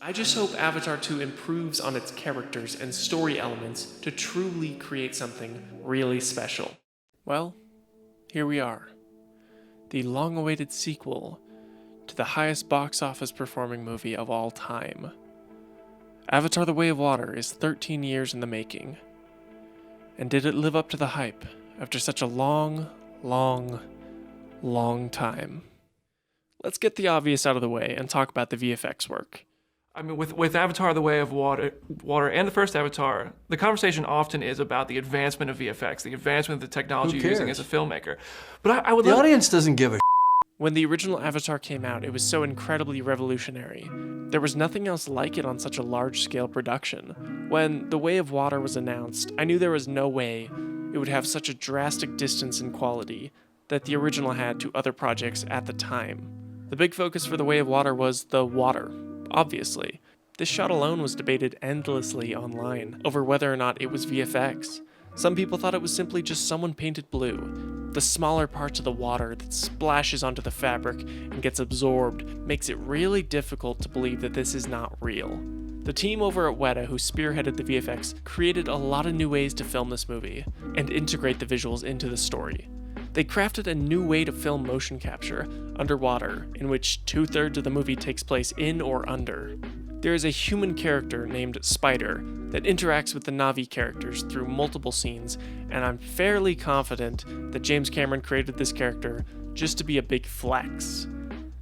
I just hope Avatar 2 improves on its characters and story elements to truly create something really special. Well, here we are. The long-awaited sequel to the highest box office performing movie of all time. Avatar: The Way of Water is 13 years in the making. And did it live up to the hype after such a long time? Let's get the obvious out of the way and talk about the VFX work. I mean, with Avatar: The Way of Water and the first Avatar, the conversation often is about the advancement of VFX, the advancement of the technology you're using as a filmmaker. But I would The audience doesn't give a When the original Avatar came out, it was so incredibly revolutionary. There was nothing else like it on such a large-scale production. When The Way of Water was announced, I knew there was no way it would have such a drastic distance in quality that the original had to other projects at the time. The big focus for The Way of Water was the water, obviously. This shot alone was debated endlessly online over whether or not it was VFX. Some people thought it was simply just someone painted blue. The smaller parts of the water that splashes onto the fabric and gets absorbed makes it really difficult to believe that this is not real. The team over at Weta, who spearheaded the VFX, created a lot of new ways to film this movie and integrate the visuals into the story. They crafted a new way to film motion capture underwater, in which 2/3 of the movie takes place in or under. There is a human character named Spider that interacts with the Na'vi characters through multiple scenes, and I'm fairly confident that James Cameron created this character just to be a big flex.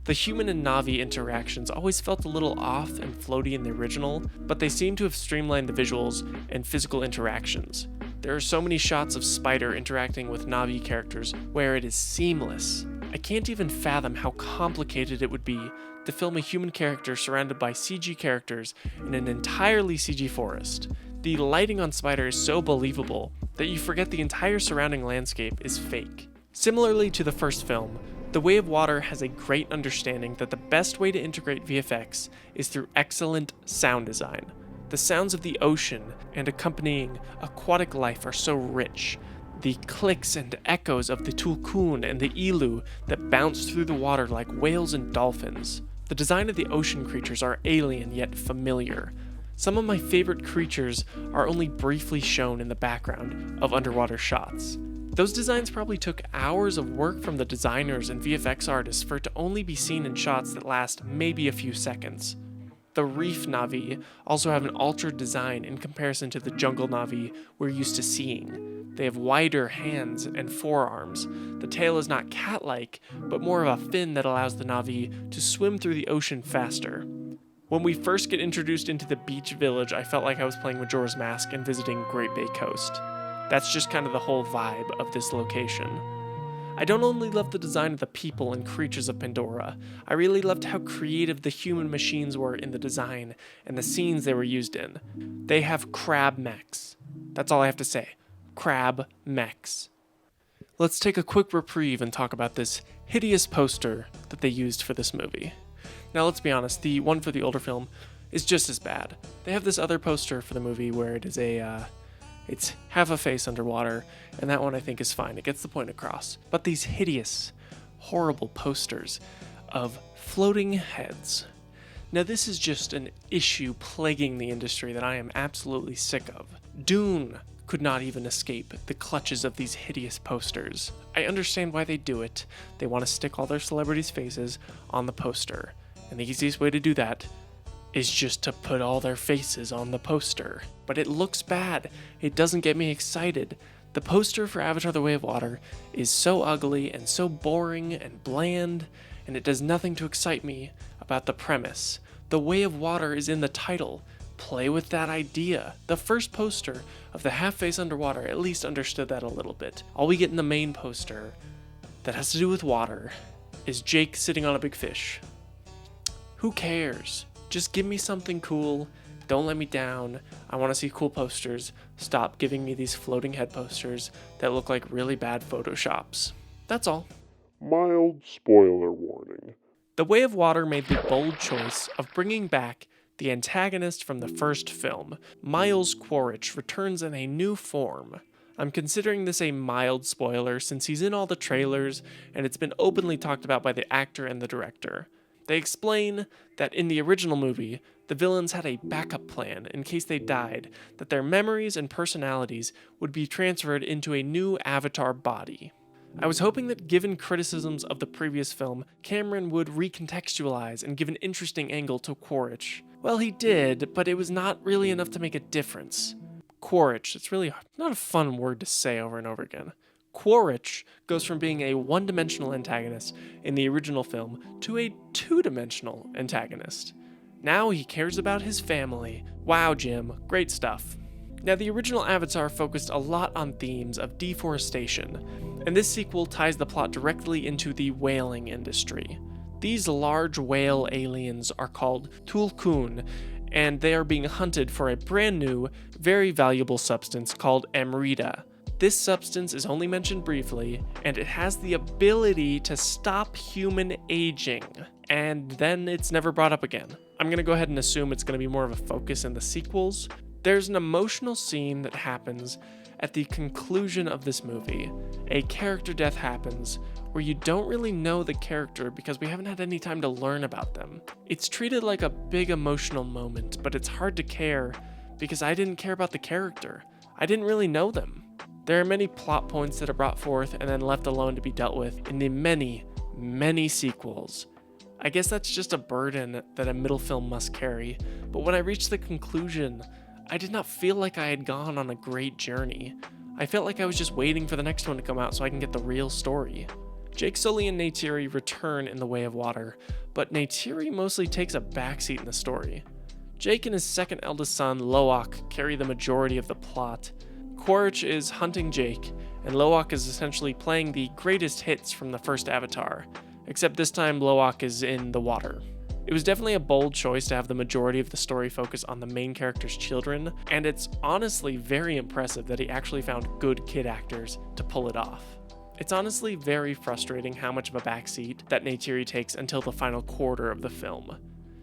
The human and Na'vi interactions always felt a little off and floaty in the original, but they seem to have streamlined the visuals and physical interactions. There are so many shots of Spider interacting with Na'vi characters where it is seamless. I can't even fathom how complicated it would be to film a human character surrounded by CG characters in an entirely CG forest. The lighting on Spider is so believable that you forget the entire surrounding landscape is fake. Similarly to the first film, The Way of Water has a great understanding that the best way to integrate VFX is through excellent sound design. The sounds of the ocean and accompanying aquatic life are so rich. The clicks and echoes of the tulkun and the ilu that bounce through the water like whales and dolphins. The design of the ocean creatures are alien yet familiar. Some of my favorite creatures are only briefly shown in the background of underwater shots. Those designs probably took hours of work from the designers and VFX artists for it to only be seen in shots that last maybe a few seconds. The reef Na'vi also have an altered design in comparison to the jungle Na'vi we're used to seeing. They have wider hands and forearms. The tail is not cat-like, but more of a fin that allows the Na'vi to swim through the ocean faster. When we first get introduced into the beach village, I felt like I was playing Majora's Mask and visiting Great Bay Coast. That's just kind of the whole vibe of this location. I don't only love the design of the people and creatures of Pandora, I really loved how creative the human machines were in the design and the scenes they were used in. They have crab mechs. That's all I have to say. Crab mechs. Let's take a quick reprieve and talk about this hideous poster that they used for this movie. Now let's be honest, the one for the older film is just as bad. They have this other poster for the movie where it is it's half a face underwater, and that one I think is fine. It gets the point across. But these hideous, horrible posters of floating heads. Now this is just an issue plaguing the industry that I am absolutely sick of. Dune could not even escape the clutches of these hideous posters. I understand why they do it. They want to stick all their celebrities' faces on the poster. And the easiest way to do that is just to put all their faces on the poster. But it looks bad. It doesn't get me excited. The poster for Avatar: The Way of Water is so ugly and so boring and bland, and it does nothing to excite me about the premise. The Way of Water is in the title. Play with that idea. The first poster of the half-face underwater at least understood that a little bit. All we get in the main poster that has to do with water is Jake sitting on a big fish. Who cares? Just give me something cool. Don't let me down. I want to see cool posters. Stop giving me these floating head posters that look like really bad photoshops. That's all. Mild spoiler warning. The Way of Water made the bold choice of bringing back the antagonist from the first film. Miles Quaritch returns in a new form. I'm considering this a mild spoiler since he's in all the trailers and it's been openly talked about by the actor and the director. They explain that in the original movie, the villains had a backup plan in case they died, that their memories and personalities would be transferred into a new Avatar body. I was hoping that given criticisms of the previous film, Cameron would recontextualize and give an interesting angle to Quaritch. Well, he did, but it was not really enough to make a difference. Quaritch, it's really not a fun word to say over and over again. Quaritch goes from being a one-dimensional antagonist in the original film to a two-dimensional antagonist. Now he cares about his family. Wow, Jim, great stuff. Now, the original Avatar focused a lot on themes of deforestation, and this sequel ties the plot directly into the whaling industry. These large whale aliens are called Tulkun, and they are being hunted for a brand new, very valuable substance called Amrita. This substance is only mentioned briefly, and it has the ability to stop human aging, and then it's never brought up again. I'm gonna go ahead and assume it's gonna be more of a focus in the sequels. There's an emotional scene that happens at the conclusion of this movie. A character death happens where you don't really know the character because we haven't had any time to learn about them. It's treated like a big emotional moment, but it's hard to care because I didn't care about the character. I didn't really know them. There are many plot points that are brought forth and then left alone to be dealt with in the many, many sequels. I guess that's just a burden that a middle film must carry, but when I reached the conclusion, I did not feel like I had gone on a great journey. I felt like I was just waiting for the next one to come out so I can get the real story. Jake Sully and Neytiri return in The Way of Water, but Neytiri mostly takes a backseat in the story. Jake and his second eldest son, Loak, carry the majority of the plot. Quaritch is hunting Jake, and Loak is essentially playing the greatest hits from the first Avatar, except this time Loak is in the water. It was definitely a bold choice to have the majority of the story focus on the main character's children, and it's honestly very impressive that he actually found good kid actors to pull it off. It's honestly very frustrating how much of a backseat that Neytiri takes until the final quarter of the film.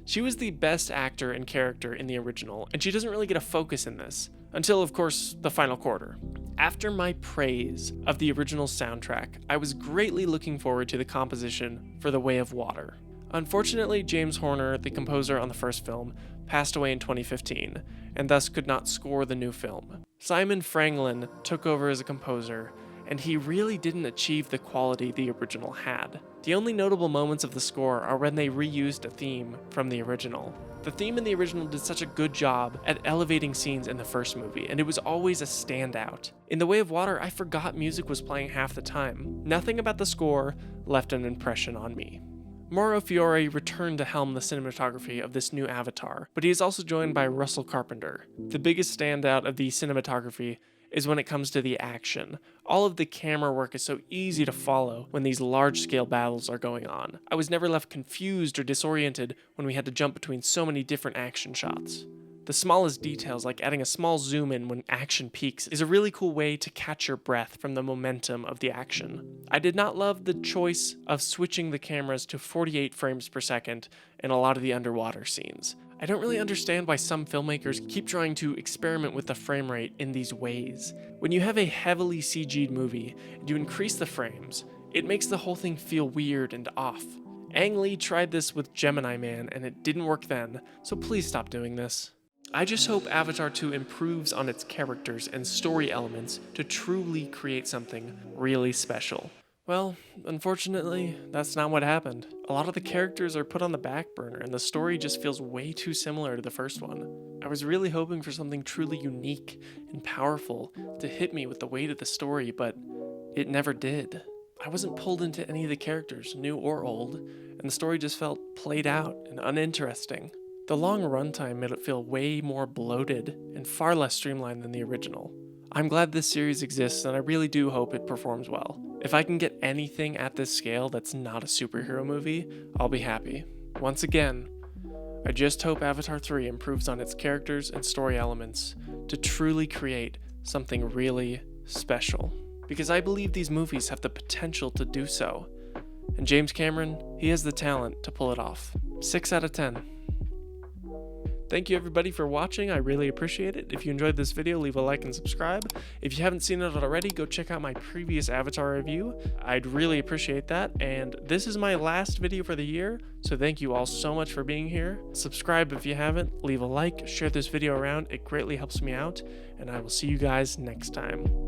She was the best actor and character in the original, and she doesn't really get a focus in this, until of course the final quarter. After my praise of the original soundtrack, I was greatly looking forward to the composition for The Way of Water. Unfortunately, James Horner, the composer on the first film, passed away in 2015, and thus could not score the new film. Simon Franklin took over as a composer, and he really didn't achieve the quality the original had. The only notable moments of the score are when they reused a theme from the original. The theme in the original did such a good job at elevating scenes in the first movie, and it was always a standout. In The Way of Water, I forgot music was playing half the time. Nothing about the score left an impression on me. Mauro Fiore returned to helm the cinematography of this new Avatar, but he is also joined by Russell Carpenter. The biggest standout of the cinematography is when it comes to the action. All of the camera work is so easy to follow when these large-scale battles are going on. I was never left confused or disoriented when we had to jump between so many different action shots. The smallest details, like adding a small zoom in when action peaks, is a really cool way to catch your breath from the momentum of the action. I did not love the choice of switching the cameras to 48 frames per second in a lot of the underwater scenes. I don't really understand why some filmmakers keep trying to experiment with the frame rate in these ways. When you have a heavily CG'd movie and you increase the frames, it makes the whole thing feel weird and off. Ang Lee tried this with Gemini Man and it didn't work then, so please stop doing this. I just hope Avatar 2 improves on its characters and story elements to truly create something really special. Well, unfortunately, that's not what happened. A lot of the characters are put on the back burner, and the story just feels way too similar to the first one. I was really hoping for something truly unique and powerful to hit me with the weight of the story, but it never did. I wasn't pulled into any of the characters, new or old, and the story just felt played out and uninteresting. The long runtime made it feel way more bloated and far less streamlined than the original. I'm glad this series exists, and I really do hope it performs well. If I can get anything at this scale that's not a superhero movie, I'll be happy. Once again, I just hope Avatar 3 improves on its characters and story elements to truly create something really special. Because I believe these movies have the potential to do so. And James Cameron, he has the talent to pull it off. 6 out of 10. Thank you everybody for watching, I really appreciate it. If you enjoyed this video, leave a like and subscribe. If you haven't seen it already, go check out my previous Avatar review. I'd really appreciate that, and this is my last video for the year, so thank you all so much for being here. Subscribe if you haven't, leave a like, share this video around, it greatly helps me out, and I will see you guys next time.